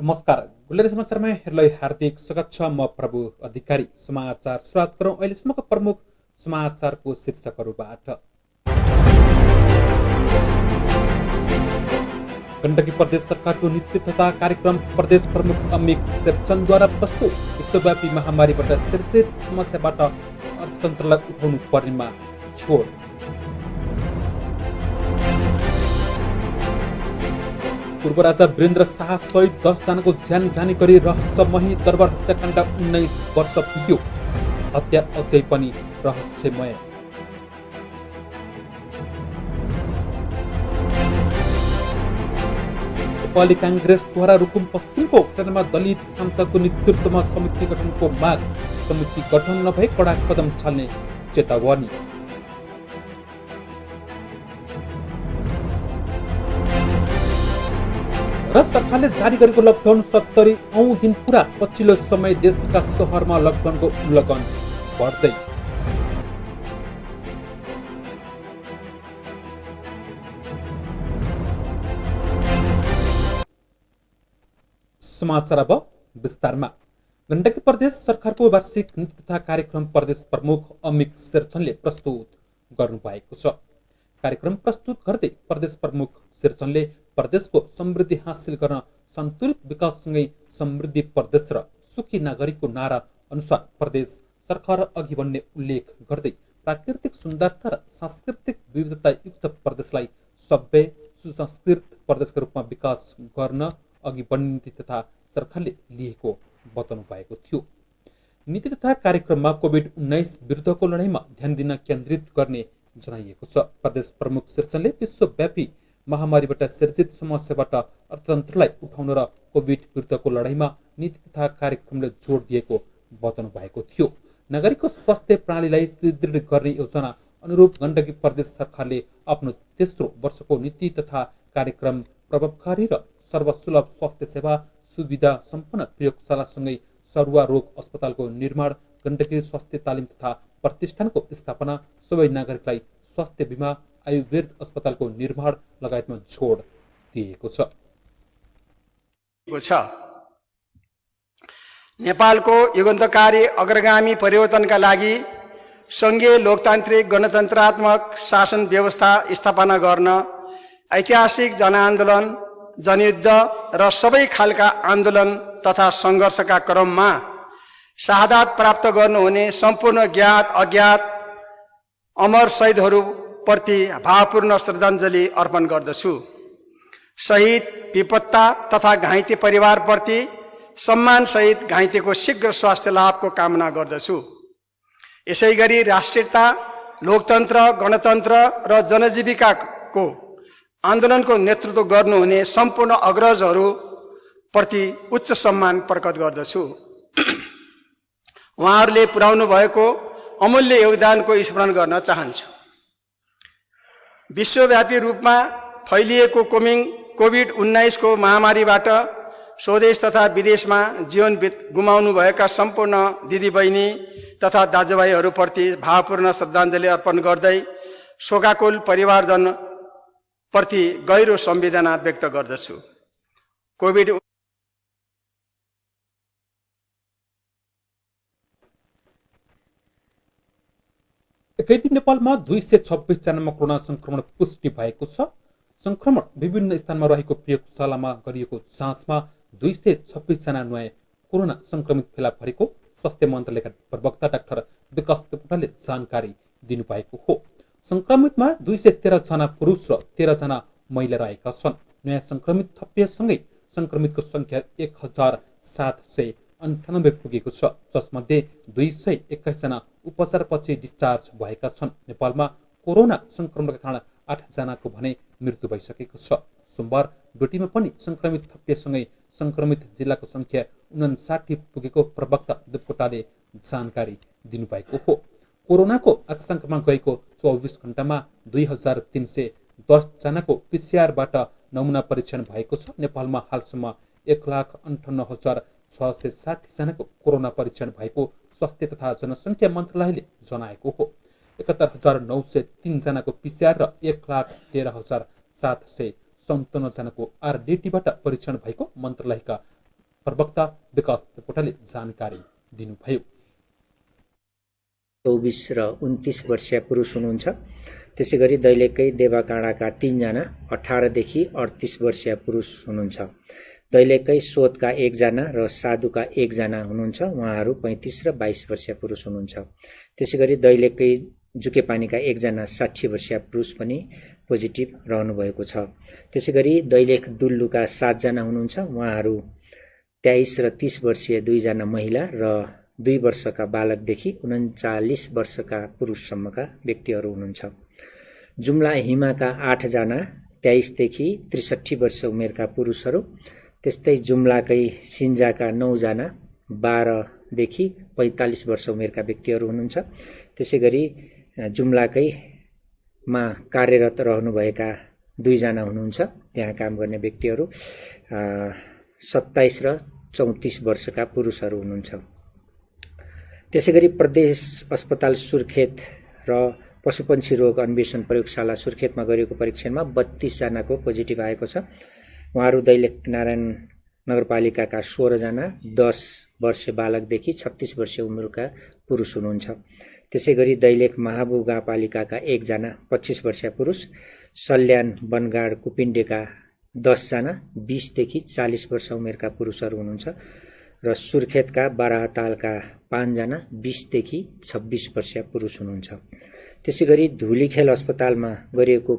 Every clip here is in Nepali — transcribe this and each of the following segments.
नमस्कार गुल्लेरी समाचारमा हेर्दै हार्दिक स्वागत छ। म प्रभु अधिकारी। समाचार सुरुवात गरौँ अहिलेसम्मको प्रमुख समाचारको शीर्षकहरूबाट। गण्डकी प्रदेश सरकारको नीति तथा कार्यक्रम प्रदेश प्रमुख अमिक शेरचनद्वारा प्रस्तुत। विश्वव्यापी महामारीबाट सिर्जित समस्याबाट अर्थतन्त्रलाई उठाउनु पर्नेमा छोड। पूर्व राजा वीरेन्द्र शाह सहित 10 जनाको ज्यान जाने गरी रहस्यमयी दरबार हत्याकाण्ड 19 वर्ष पुग्यो। हत्या अझै पनि रहस्यमय। नेपाली काङ्ग्रेसद्वारा रुकुम पश्चिमको घटनामा दलित सांसदको नेतृत्वमा समिति गठनको माग। समिति गठन नभए कडा कदम चाल्ने चेतावनी। र सरकारले जारी गरेको लकडाउन 70औं दिन पुरा। पछिल्लो समय देशका सहरमा लकडाउनको उल्लङ्घन बढ्दै। समाचार अब विस्तारमा। गण्डकी प्रदेश सरकारको वार्षिक नीति तथा कार्यक्रम प्रदेश प्रमुख अमिक शेरचनले प्रस्तुत गर्नुभएको छ। कार्यक्रम प्रस्तुत गर्दै प्रदेश प्रमुख शेरचनले प्रदेशको समृद्धि हासिल गर्न सन्तुलित विकाससँगै समृद्धि प्रदेश र सुखी नागरिकको नारा अनुसार प्रदेश सरकार अघि बढ्ने उल्लेख गर्दै प्राकृतिक सुन्दरता र सांस्कृतिक विविधता युक्त प्रदेशलाई सभ्य सुसंस्कृत प्रदेशका रूपमा विकास गर्न अघि बढ्ने नीति तथा सरकारले लिएको बताउनु भएको थियो। नीति तथा कार्यक्रममा कोभिड-19 विरुद्धको लडाईँमा ध्यान दिन केन्द्रित गर्ने जनाइएको छ। प्रदेश प्रमुख शेरचनले विश्वव्यापी महामारीबाट सिर्जित समस्याबाट अर्थतन्त्रलाई उठाउन र कोभिड विरुद्धको लडाईँमा नीति तथा कार्यक्रमले जोड दिएको बताउनु भएको थियो। नागरिकको स्वास्थ्य प्रणालीलाई सुदृढ गर्ने योजना अनुरूप गण्डकी प्रदेश सरकारले आफ्नो तेस्रो वर्षको नीति तथा कार्यक्रम प्रभावकारी र सर्वसुलभ स्वास्थ्य सेवा सुविधा सम्पन्न प्रयोगशालासँगै सरुवा रोग अस्पतालको निर्माण, गण्डकी स्वास्थ्य तालिम तथा प्रतिष्ठानको स्थापना, सबै नागरिकलाई स्वास्थ्य बिमा, आयुर्वेद अस्पतालको निर्माण लगायतमा जोड दिएको छ। नेपालको युगान्तकारी अग्रगामी परिवर्तनका लागि सङ्घीय लोकतान्त्रिक गणतन्त्रात्मक शासन व्यवस्था स्थापना गर्न ऐतिहासिक जनआन्दोलन, जनयुद्ध र सबै खालका आन्दोलन तथा सङ्घर्षका क्रममा शहादत प्राप्त गर्नुहुने सम्पूर्ण ज्ञात अज्ञात अमर शहीदहरू प्रति भावपूर्ण श्रद्धाञ्जली अर्पण गर्दछु। शहीद, विपत्ता तथा घाइते परिवारप्रति सम्मान सहित घाइतेको शीघ्र स्वास्थ्य लाभको कामना गर्दछु। यसै गरी राष्ट्रियता, लोकतन्त्र, गणतन्त्र र जनजीविकाको आन्दोलनको नेतृत्व गर्नुहुने सम्पूर्ण अग्रजहरू प्रति उच्च सम्मान प्रकट गर्दछु। उहाँहरूले पुर्याउनु भएको अमूल्य योगदानको स्मरण गर्न चाहन्छु। विश्वव्यापी रूपमा फैलिएको कोभिड-19 को महामारीबाट स्वदेश तथा विदेशमा जीवन गुमाउनुभएका सम्पूर्ण दिदीबहिनी तथा दाजुभाइहरूप्रति भावपूर्ण श्रद्धाञ्जली अर्पण गर्दै शोकाकुल परिवारजन प्रति गहिरो संवेदना व्यक्त गर्दछु। कोभिड एकैदिन नेपालमा 226 जनामा कोरोना संक्रमण पुष्टि भएको छ। संक्रमण विभिन्न स्थानमा रहेको प्रयोगशालामा गरिएको जाँचमा 226 जना नयाँ कोरोना संक्रमित फेला परेको स्वास्थ्य मन्त्रालयका प्रवक्ता डाक्टर विकास देवकोटाले जानकारी दिनुभएको हो। संक्रमितमा 213 जना पुरुष र 13 जना महिला रहेका छन्। नयाँ संक्रमित थपिएसँगै संक्रमितको संख्या 1798 पुगेको छ, जसमध्ये 221 जना उपचारपछि डिस्चार्ज भएका छन्। नेपालमा कोरोना संक्रमणका कारण 8 जनाको भने मृत्यु भइसकेको छ। सोमबार डोटीमा पनि संक्रमित थपिएसँगै संक्रमित जिल्लाको संख्या 59 पुगेको प्रवक्ता देवकोटाले जानकारी दिनुभएको हो। कोरोनाको आशंकामा गएको 24 घण्टामा 2310 जनाको पीसीआरबाट नमुना परीक्षण भएको छ। नेपालमा हालसम्म 1,58,660 जनाको कोरोना परीक्षण भएको स्वास्थ्य तथा जनसङ्ख्या मन्त्रालयले जनाएको हो। 71,903 जनाको पीसीआर र 1,13,757 जनाको आरडीटीबाट परीक्षण भएको मन्त्रालयका प्रवक्ता विकास पोटाले जानकारी दिनुभयो। 24 र 29 वर्षीय पुरुष हुनुहुन्छ। त्यसैगरी दैलेखकै देवाकाँडाका 3 जना 18 देखि 38 वर्षीय पुरुष हुनुहुन्छ। दैलेखकै सोधका 1 जना र साधुका 1 जना हुनुहुन्छ। उहाँहरू 35 र 22 वर्षीय पुरुष हुनुहुन्छ। त्यसैगरी दैलेखकै जुकेपानीका 1 जना 60 वर्षीय पुरुष पनि पोजिटिभ रहनु भएको छ। त्यसैगरी दैलेख दुल्लुका 7 जना हुनुहुन्छ। उहाँहरू 23 र 30 वर्षीय 2 जना महिला र 2 वर्षका बालकदेखि 39 वर्षका पुरुषसम्मका व्यक्तिहरू हुनुहुन्छ। जुम्ला हिमाका 8 जना 23 देखि 63 वर्ष उमेरका पुरुषहरू, त्यस्तै जुम्लाकै सिन्जाका 9 जना 12 देखि 45 वर्ष उमेरका व्यक्तिहरू हुनुहुन्छ। त्यसैगरी जुम्लाकैमा कार्यरत रहनुभएका 2 जना हुनुहुन्छ। त्यहाँ काम गर्ने व्यक्तिहरू 27 र 34 वर्षका पुरुषहरू हुनुहुन्छ। त्यसैगरी प्रदेश अस्पताल सुर्खेत र पशुपन्छी रोग अन्वेषण प्रयोगशाला सुर्खेतमा गरिएको परीक्षणमा 32 जनाको पोजिटिभ आएको छ। उहाँहरू दैलेख नारायण नगरपालिकाका 16 जना 10 वर्षीय बालकदेखि 36 वर्षीय उमेरका पुरुष हुनुहुन्छ। त्यसैगरी दैलेख महाबु गाउँपालिकाका 1 जना 25 वर्षीय पुरुष, सल्यान बनगाड कुपिण्डेका 10 जना 20 देखि 40 वर्ष उमेरका पुरुषहरू हुनुहुन्छ र सुर्खेतका बाराहतालका 5 जना 20 देखि 26 वर्षीय पुरुष हुनुहुन्छ। त्यसैगरी धुलीखेल अस्पतालमा गरिएको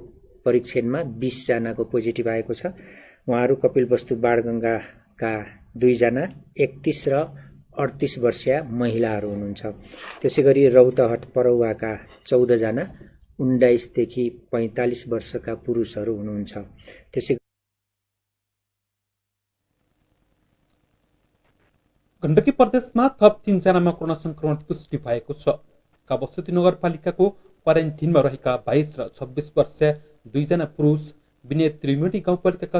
परीक्षणमा 20 जनाको पोजिटिभ आएको छ। उहाँहरू कपिलवस्तु बाणगङ्गाका 2 जना 31 र 38 वर्षीय महिलाहरू हुनुहुन्छ। त्यसैगरी रौतहट परौवाका 14 जना 19 देखि 45 वर्षका पुरुषहरू हुनुहुन्छ। गण्डकी प्रदेशमा थप 3 जनामा कोरोना संक्रमण पुष्टि भएको छ। काबस्ती नगरपालिकाको क्वारेन्टिनमा रहेका 22 र 26 वर्षीय 2 जना पुरुष, विनय त्रिवेणी गाउँपालिकाका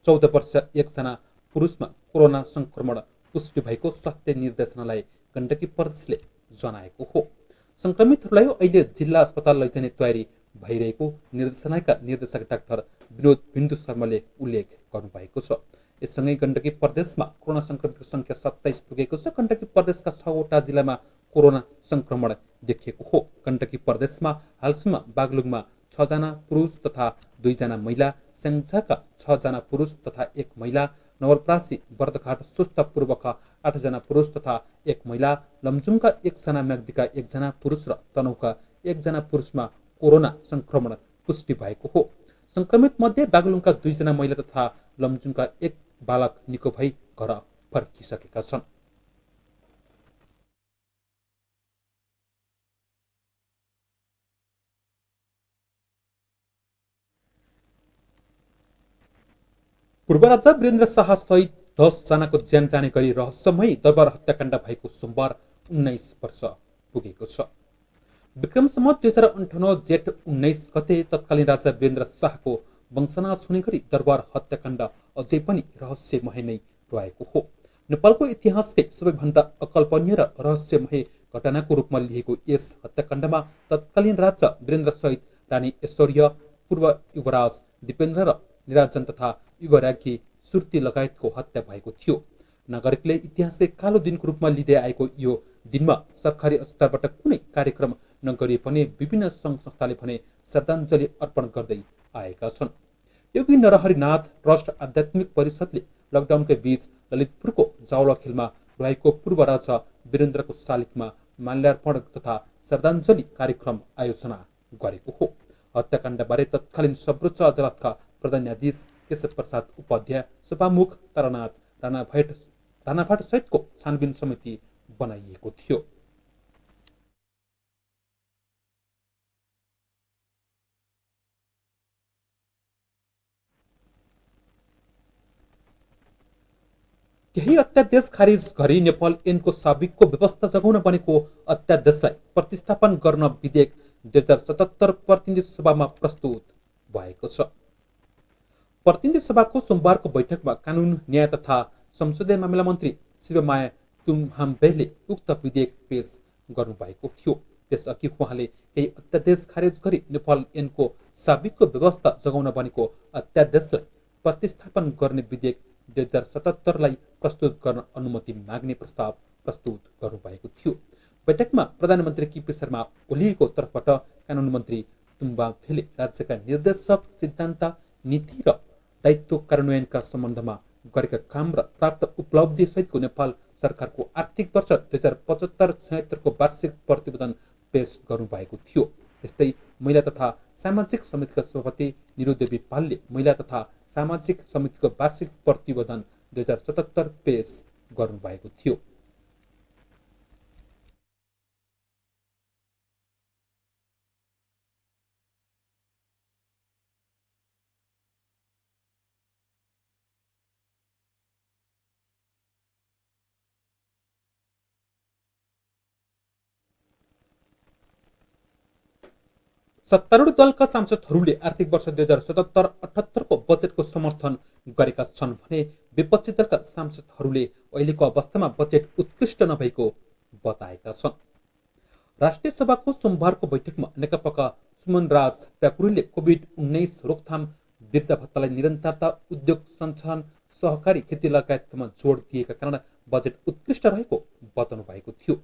14 वर्षीय 1 जना पुरुषमा कोरोना संक्रमण पुष्टि भएको स्वास्थ्य निर्देशनालय गण्डकी प्रदेशले जनाएको हो। संक्रमितहरूलाई अहिले जिल्ला अस्पताल लैजाने तयारी भइरहेको निर्देशनालयका निर्देशक डाक्टर विनोद बिन्दु शर्माले उल्लेख गर्नुभएको छ। यससँगै गण्डकी प्रदेशमा कोरोना संक्रमितको संख्या 27 पुगेको छ। गण्डकी प्रदेशका 6 वटा जिल्लामा कोरोना संक्रमण देखिएको हो। गण्डकी प्रदेशमा हालसम्म बागलुङमा 6 जना पुरुष तथा 2 जना महिला, स्याङ्जाका 6 जना पुरुष तथा 1 महिला, नवलपरासी बर्दघाट स्वस्थ पूर्वका 8 जना पुरुष तथा 1 महिला, लमजुङका 1 जना, म्याग्दीका 1 जना पुरुष र तनहुका 1 जना पुरुषमा कोरोना संक्रमण पुष्टि भएको हो। संक्रमित मध्ये बागलुङका 2 जना महिला तथा लमजुङका 1 बालक निको भई घर फर्किसकेका छन्। पूर्व राजा वीरेन्द्र शाह सहित 10 जनाको ज्यान जाने गरी रहस्यमय दरबार हत्याकाण्ड भएको सोमबार 19 वर्ष पुगेको छ। विक्रमसम्म 2058 जेठ 19 गते तत्कालीन राजा वीरेन्द्र शाहको वंशनाश हुने गरी दरबार हत्याकाण्ड अझै पनि रहस्यमय नै रहेको हो। नेपालको इतिहासकै सबैभन्दा अकल्पनीय र रहस्यमय घटनाको रूपमा लिएको यस हत्याकाण्डमा तत्कालीन राजा वीरेन्द्र सहित रानी ऐश्वर्या, पूर्व युवराज दिपेन्द्र र निराजन तथा युवराज्ञी सुर्ती लगायतको हत्या भएको थियो। नागरिकले इतिहासकै कालो दिनको रूपमा लिँदै आएको यो दिनमा सरकारी स्तरबाट कुनै कार्यक्रम नगरिए पनि विभिन्न सङ्घ संस्थाले भने श्रद्धाञ्जली अर्पण गर्दै आएका छन्। योगी नरहरिनाथ ट्रस्ट आध्यात्मिक परिषदले लकडाउनकै बीच ललितपुरको जावलाखेलमा रहेको पूर्व राजा वीरेन्द्रको शालिगमा माल्यार्पण तथा श्रद्धाञ्जली कार्यक्रम आयोजना गरेको हो। हत्याकाण्डबारे तत्कालीन सर्वोच्च अदालतका प्रधान न्यायाधीश केशव प्रसाद उपाध्याय, सभामुख तारानाथ राणाभाट सहितको छानबिन समिति बनाइएको थियो। केही अध्यादेश खारिज गरी नेपाल ऐनको साबिकको व्यवस्था जगाउन बनेको अध्यादेशलाई प्रतिस्थापन गर्न विधेयक 2077 प्रतिनिधि सभामा प्रस्तुत भएको छ। प्रतिनिधि सभाको सोमबारको बैठकमा कानून, न्याय तथा संसदीय मामिला मन्त्री शिवमाया तुम्हाम्बेले उक्त विधेयक पेश गर्नुभएको थियो। त्यसअघि उहाँले केही अध्यादेश खारेज गरी नेपाल ऐनको साबिकको व्यवस्था जगाउन बनेको अध्यादेशलाई प्रतिस्थापन गर्ने विधेयक 2077 प्रस्तुत गर्न अनुमति माग्ने प्रस्ताव प्रस्तुत गर्नुभएको थियो। बैठकमा प्रधानमन्त्री केपी शर्मा ओलीको तर्फबाट कानुन मन्त्री तुम्बाफेले राज्यका निर्देशक सिद्धान्त नीति र दायित्व कार्यान्वयनका सम्बन्धमा गरेका काम र प्राप्त उपलब्धि सहितको नेपाल सरकारको आर्थिक वर्ष 2075-76 वार्षिक प्रतिवेदन पेश गर्नुभएको थियो। त्यस्तै महिला तथा सामाजिक समितिका सभापति निरुदेवी पालले महिला तथा सामाजिक समितिको वार्षिक प्रतिवेदन 2077 पेश गर्नुभएको थियो। सत्तारूढ दलका सांसदहरूले आर्थिक वर्ष 2077-78 को बजेटको समर्थन गरेका छन् भने विपक्षी दलका सांसदहरूले अहिलेको अवस्थामा बजेट उत्कृष्ट नभएको बताएका छन्। राष्ट्रिय सभाको सोमबारको बैठकमा नेकपाका सुमनराज प्याकुरीले कोभिड-19 रोकथाम, वृद्ध भत्तालाई निरन्तरता, उद्योग सञ्चालन, सहकारी खेती लगायतकामा जोड दिएका कारण बजेट उत्कृष्ट रहेको बताउनु भएको थियो।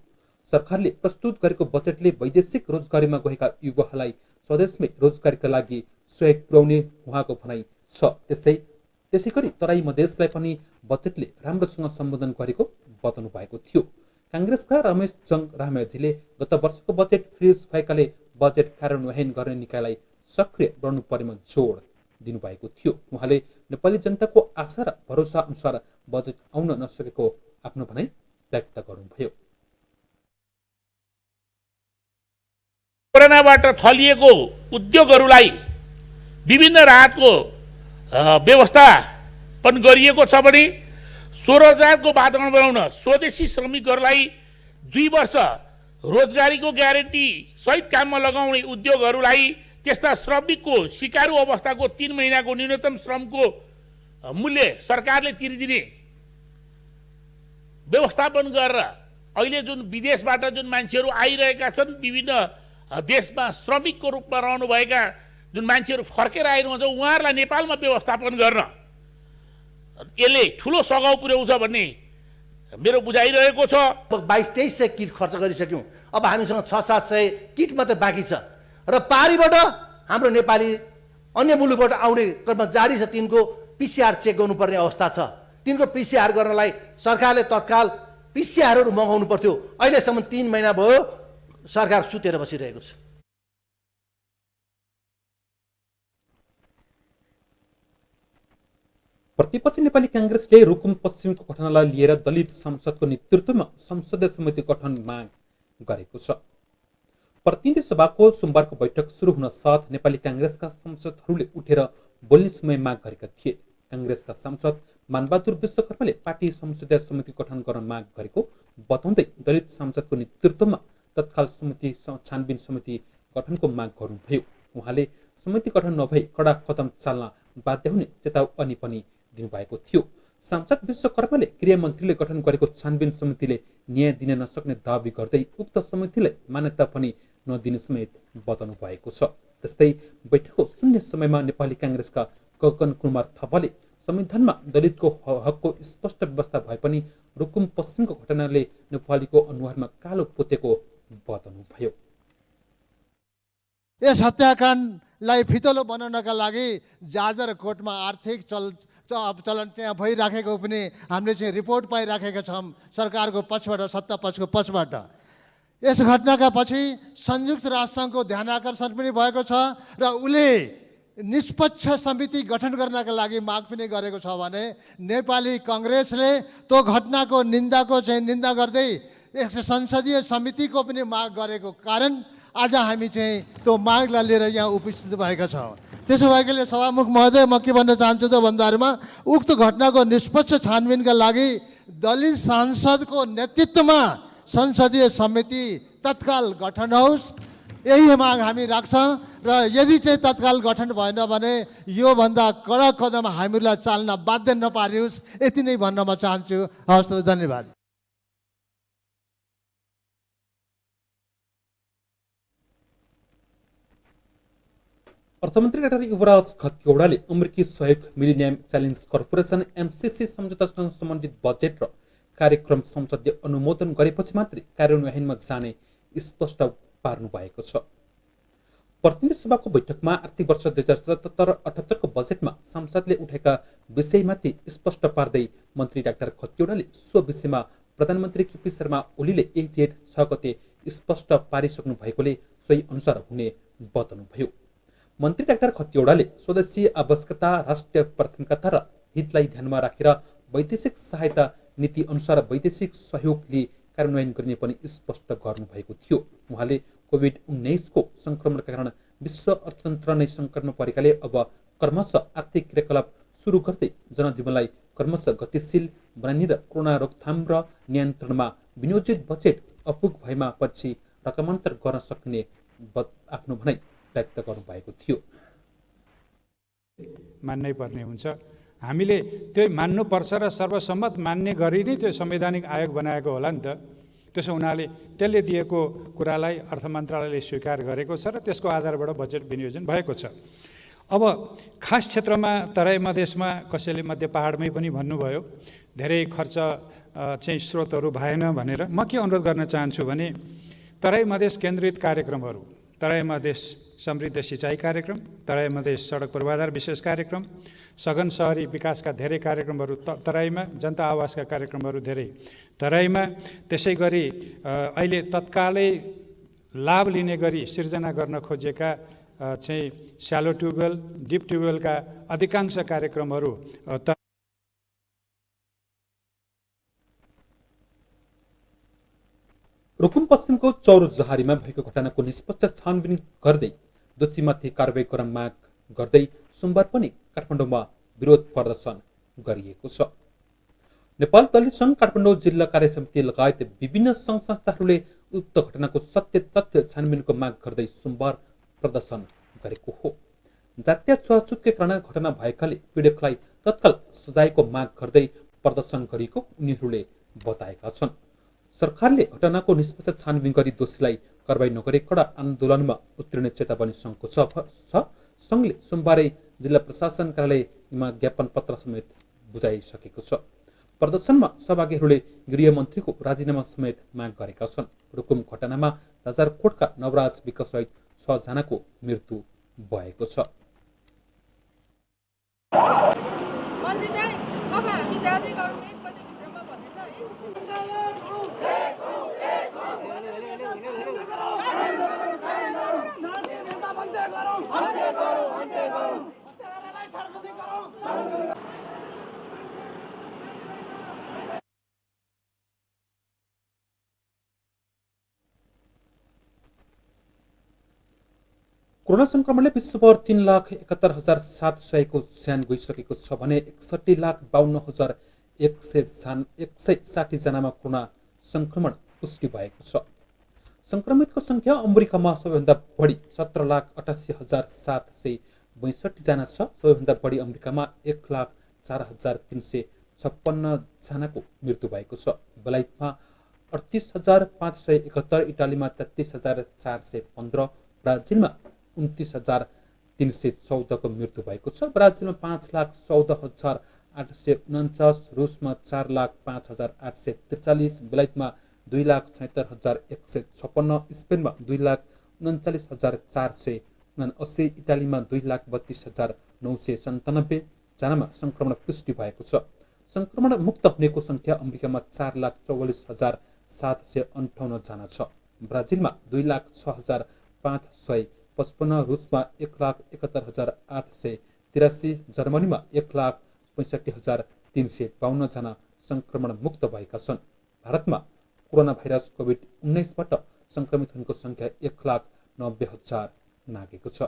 सरकारले प्रस्तुत गरेको बजेटले वैदेशिक रोजगारीमा गएका युवाहरूलाई स्वदेशमै रोजगारीका लागि सहयोग पुर्याउने उहाँको भनाइ छ। त्यसैगरी तराई मधेसलाई पनि बजेटले राम्रोसँग सम्बोधन गरेको बताउनु भएको थियो। काङ्ग्रेसका रमेश जङ रामेजीले गत वर्षको बजेट फ्रिज भएकाले बजेट कार्यान्वयन गर्ने निकायलाई सक्रिय रहनु पर्नेमा जोड दिनुभएको थियो। उहाँले नेपाली जनताको आशा र भरोसा अनुसार बजेट आउन नसकेको आफ्नो भनाइ व्यक्त गर्नुभयो। कोरोनाबाट थलिएको उद्योगहरूलाई विभिन्न राहतको व्यवस्थापन गरिएको छ भने स्वरोजगारको वातावरण बनाउन स्वदेशी श्रमिकहरूलाई 2 वर्ष रोजगारीको ग्यारेन्टी सहित काममा लगाउने उद्योगहरूलाई त्यस्ता श्रमिकको सिकारु अवस्थाको 3 महिनाको न्यूनतम श्रमको मूल्य सरकारले तिरिदिने व्यवस्थापन गरेर अहिले जुन विदेशबाट जुन मान्छेहरू आइरहेका छन्, विभिन्न देशमा श्रमिकको रूपमा रहनुभएका जुन मान्छेहरू फर्केर आइरहन्छ, उहाँहरूलाई नेपालमा व्यवस्थापन गर्न यसले ठुलो सघाउ पुर्याउँछ भन्ने मेरो बुझाइरहेको छ। 2200-2300 किट खर्च गरिसक्यौँ। अब हामीसँग 600-700 किट मात्र बाँकी छ र पारीबाट हाम्रो नेपाली अन्य मुलुकबाट आउने क्रममा जारी छ। तिनको पिसिआर चेक गर्नुपर्ने अवस्था छ। तिनको पिसिआर गर्नलाई सरकारले तत्काल पिसिआरहरू मगाउनु पर्थ्यो। अहिलेसम्म 3 महिना भयो सरकार सुतेर बसिरहेको छ। प्रतिपक्षी नेपाली काङ्ग्रेसले रुकुम पश्चिमको घटनालाई लिएर दलित सांसदको नेतृत्वमा संसदीय समिति गठन माग गरेको छ। प्रतिनिधि सभाको सोमबारको बैठक सुरु हुन साथ नेपाली काङ्ग्रेसका सांसदहरूले उठेर बोल्ने समय माग गरेका थिए। काङ्ग्रेसका सांसद मानबहादुर विश्वकर्माले पार्टी संसदीय समिति गठन गर्न माग गरेको बताउँदै दलित सांसदको नेतृत्वमा तत्काल समिति छानबिन समिति गठनको माग गर्नुभयो। उहाँले समिति गठन नभई कडा कदम चाल्न बाध्य हुने चेतावनी पनि दिनुभएको थियो। सांसद विश्वकर्माले गृहमन्त्रीले गठन गरेको छानबिन समितिले न्याय दिन नसक्ने दावी गर्दै उक्त समितिलाई मान्यता पनि नदिने समेत बताउनु भएको छ। त्यस्तै बैठकको शून्य समयमा नेपाली काङ्ग्रेसका गगन कुमार थापाले संविधानमा दलितको हकको स्पष्ट व्यवस्था भए पनि रुकुम पश्चिमको घटनाले नेपालीको अनुहारमा कालो पोतेको बताउनु भयो। यस हत्याकाण्डलाई फितलो बनाउनका लागि जाजर कोर्टमा आर्थिक चलन चाहिँ भइराखेको पनि हामीले चाहिँ रिपोर्ट पाइराखेका छौँ सरकारको पक्षबाट, सत्ता पक्षको पक्षबाट। यस घटनाका पछि संयुक्त राष्ट्रसङ्घको ध्यानाकर्षण पनि भएको छ र उसले निष्पक्ष समिति गठन गर्नका लागि माग पनि गरेको छ भने नेपाली काङ्ग्रेसले त्यो घटनाको निन्दा गर्दै एक संसदीय समितिको पनि माग गरेको कारण आज हामी चाहिँ त्यो मागलाई लिएर यहाँ उपस्थित भएका छौँ। त्यसो भएकोले सभामुख महोदय, म के भन्न चाहन्छु त भन्दाहरूमा उक्त घटनाको निष्पक्ष छानबिनका लागि दलित सांसदको नेतृत्वमा संसदीय समिति तत्काल गठन होस्, यही माग हामी राख्छौँ। र यदि चाहिँ तत्काल गठन भएन भने योभन्दा कडा कदम हामीलाई चाल्न बाध्य नपारियोस्, यति नै भन्न म चाहन्छु। हवस्, धन्यवाद। अर्थमन्त्री डाक्टर युवराज खतिवड़ाले अमेरिकी सहयोग मिलिनियम च्यालेन्ज कर्पोरेसन एमसिसी सम्झौतासँग सम्बन्धित बजेट र कार्यक्रम संसदले अनुमोदन गरेपछि मात्रै कार्यान्वयनमा जाने स्पष्ट पार्नु भएको छ। प्रतिनिधि सभाको बैठकमा आर्थिक वर्ष 2077-78 बजेटमा सांसदले उठेका विषयमाथि स्पष्ट पार्दै मन्त्री डाक्टर खतिवड़ाले सो विषयमा प्रधानमन्त्री केपी शर्मा ओलीले यही जेठ 6 गते स्पष्ट पारिसक्नु भएकोले सोही अनुसार हुने बताउनुभयो। मन्त्री डाक्टर खतिवड़ाले स्वदेशी आवश्यकता, राष्ट्रिय प्राथमिकता र हितलाई ध्यानमा राखेर वैदेशिक सहायता नीति अनुसार वैदेशिक सहयोगले कार्यान्वयन गर्ने पनि स्पष्ट गर्नुभएको थियो। उहाँले कोभिड-19 को संक्रमणका कारण विश्व अर्थतन्त्र नै सङ्कटमा परेकाले अब क्रमशः आर्थिक क्रियाकलाप सुरु गर्दै जनजीवनलाई क्रमशः गतिशील बनाइने र कोरोना रोकथाम र नियन्त्रणमा विनियोजित बजेट अपुग भएमा पछि रकमान्तर गर्न सक्ने आफ्नो भनाइ व्यक्त गर्नुभएको थियो। मान्नै पर्ने हुन्छ। हामीले त्यो मान्नुपर्छ र सर्वसम्मत मान्ने गरी नै त्यो संवैधानिक आयोग बनाएको होला नि त। त्यसो हुनाले त्यसले दिएको कुरालाई अर्थ मन्त्रालयले स्वीकार गरेको छ र त्यसको आधारबाट बजेट विनियोजन भएको छ। अब खास क्षेत्रमा तराई मधेसमा कसैले मध्य पहाडमै पनि भन्नुभयो धेरै खर्च चाहिँ स्रोतहरू भएन भनेर। म के अनुरोध गर्न चाहन्छु भने तराई मधेस केन्द्रित कार्यक्रमहरू, तराई मधेस समृद्ध सिँचाइ कार्यक्रम, तराई मधेस सडक पूर्वाधार विशेष कार्यक्रम, सघन सहरी विकासका धेरै कार्यक्रमहरू तराईमा, जनता आवासका कार्यक्रमहरू धेरै तराईमा, त्यसै गरी अहिले तत्कालै लाभ लिने गरी सिर्जना गर्न खोजेका चाहिँ स्यालो ट्युबवेल, डिप ट्युबवेलका अधिकांश कार्यक्रमहरू रुकुम पश्चिमको चौर जहारीमा भएको घटनाको निष्पक्ष छानबिन गर्दै दोषीमाथि कारबाही गर्न माग गर्दै सोमबार पनि काठमाडौँमा विरोध प्रदर्शन गरिएको छ। नेपाल दलित सङ्घ काठमाडौँ जिल्ला कार्य समिति लगायत विभिन्न सङ्घ संस्थाहरूले उक्त घटनाको सत्य तथ्य छानबिनको माग गर्दै सोमबार प्रदर्शन गरेको हो। जातीय छुवाछुतकै कारण घटना भएकाले पीडितलाई तत्काल सजायको माग गर्दै प्रदर्शन गरेको उनीहरूले बताएका छन्। सरकारले घटनाको निष्पक्ष छानबिन गरी दोषीलाई कारबाही नगरे कडा आन्दोलनमा उत्रिने चेतावनी सङ्घको छ। सङ्घले सोमबारै जिल्ला प्रशासन कार्यालयमा ज्ञापन पत्र समेत बुझाइसकेको छ। प्रदर्शनमा सहभागीहरूले गृहमन्त्रीको राजीनामा समेत माग गरेका छन्। रुकुम घटनामा जाजरकोटका नवराज विकसहित 6 जनाको मृत्यु भएको छ। कोरोना संक्रमणले विश्वभर 3,71,700 को ज्यान गइसकेको छ भने 61,52,160 जनामा कोरोना संक्रमण पुष्टि भएको छ। संक्रमितको संख्या अमेरिकामा सबैभन्दा बढी 17,88,762 जना छ। सबैभन्दा बढी अमेरिकामा 1,04,356 जनाको मृत्यु भएको छ। बेलायतमा 38,571, इटालीमा 33,415, ब्राजिलमा 29,314 को मृत्यु भएको छ। ब्राजिलमा 5,14,849, रुसमा 4,05,843, बेलायतमा 2,76,156, स्पेनमा 2,39,479, इटालीमा 2,32,997 जनामा संक्रमण पुष्टि भएको छ। संक्रमण मुक्त हुनेको संख्या अमेरिकामा 4,44,758 जना छ। ब्राजिलमा 2,06,555, रुसमा 1,71,883, जर्मनीमा 1,65,352 जना संक्रमण मुक्त भएका छन्। भारतमा कोरोना भाइरस कोभिड-19बाट संक्रमितहरूको संख्या 1,90,000 नागेको छ।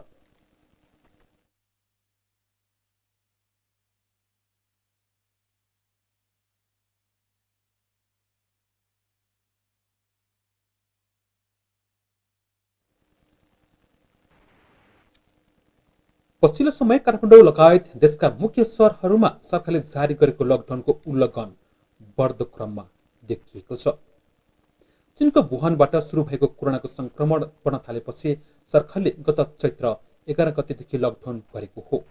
पछिल्लो समय काठमाडौँ लगायत देशका मुख्य सहरहरूमा सरकारले जारी गरेको लकडाउनको उल्लङ्घन बढ्दो क्रममा देखिएको छ। चीनको वुहानबाट सुरु भएको कोरोनाको संक्रमण बढ्न थालेपछि सरकारले गत चैत्र 11 गतेदेखि लकडाउन गरेको हो।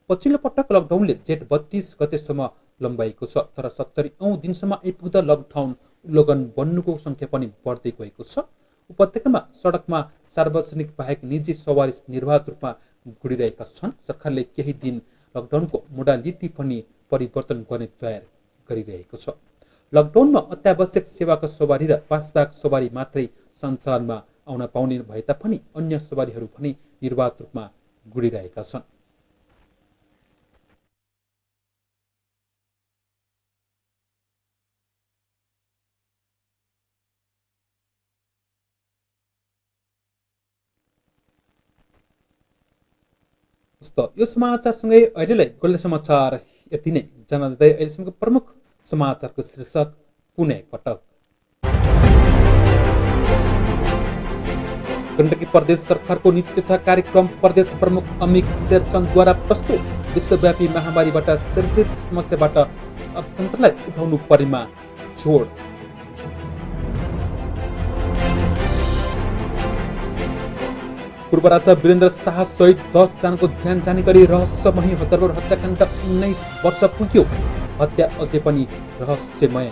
पछिल्लो पटक लकडाउनले जेठ 32 गतेसम्म लम्बाइएको छ, तर 70औं दिनसम्म आइपुग्दा लकडाउन उल्लङ्घन बन्नुको संख्या पनि बढ्दै गएको छ। उपत्यकामा सडकमा सार्वजनिक बाहेक निजी सवारी निर्वाध रूपमा गुडिरहेका छन्। सरकारले केही दिन लकडाउनको मोडालिटी पनि परिवर्तन गर्ने तयार गरिरहेको छ। लकडाउनमा अत्यावश्यक सेवाका सवारी र पासबाग सवारी मात्रै सञ्चालनमा आउन पाउने भए तापनि अन्य सवारीहरू पनि निर्वाध रूपमा गुडिरहेका छन्। यो समाचारसँगै अहिलेलाई गोल्डन समाचार यति नै। जाँदा अहिलेसम्मको प्रमुख समाचारको शीर्षक पुनः एकपटक। गण्डकी प्रदेश सरकारको नीति तथा कार्यक्रम प्रदेश प्रमुख अमिक शेरचन्दद्वारा प्रस्तुत। विश्वव्यापी महामारीबाट सिर्जित समस्याबाट अर्थतन्त्रलाई उठाउनु परेमा जोड। पूर्व राजा वीरेन्द्र शाह सहित 10 जनाको ज्यान जाने गरी रहस्यमय हत्यारोड हत्याकाण्ड 19 वर्ष पुग्यो। हत्या अझै पनि रहस्यमय।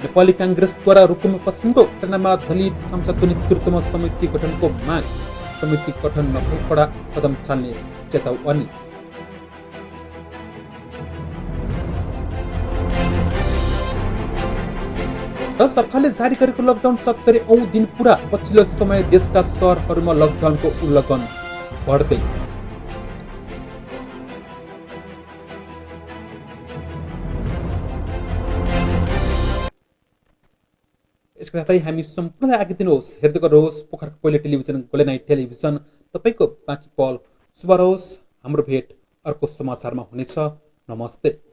नेपाली कांग्रेसद्वारा रुकुम पश्चिमको घटनामा दलित सांसदको नेतृत्वमा समिति गठनको माग। समिति गठन नभए कडा कदम चाल्ने चेतावनी। र सरकारले जारी गरेको लकडाउन 70औं दिन पुरा। पछिल्लो समय देशका सहरहरूमा लकडाउनको उल्लङ्घन बढ्दै। यसका साथै हामी सम्पूर्णलाई आज्ञा दिनुहोस्। हेर्दै गर्नुहोस् पोखराको पहिलो टेलिभिजन गोल्डन नाइट टेलिभिजन। तपाईँको बाँकी पल शुभ रहोस्। हाम्रो भेट अर्को समाचारमा हुनेछ। नमस्ते।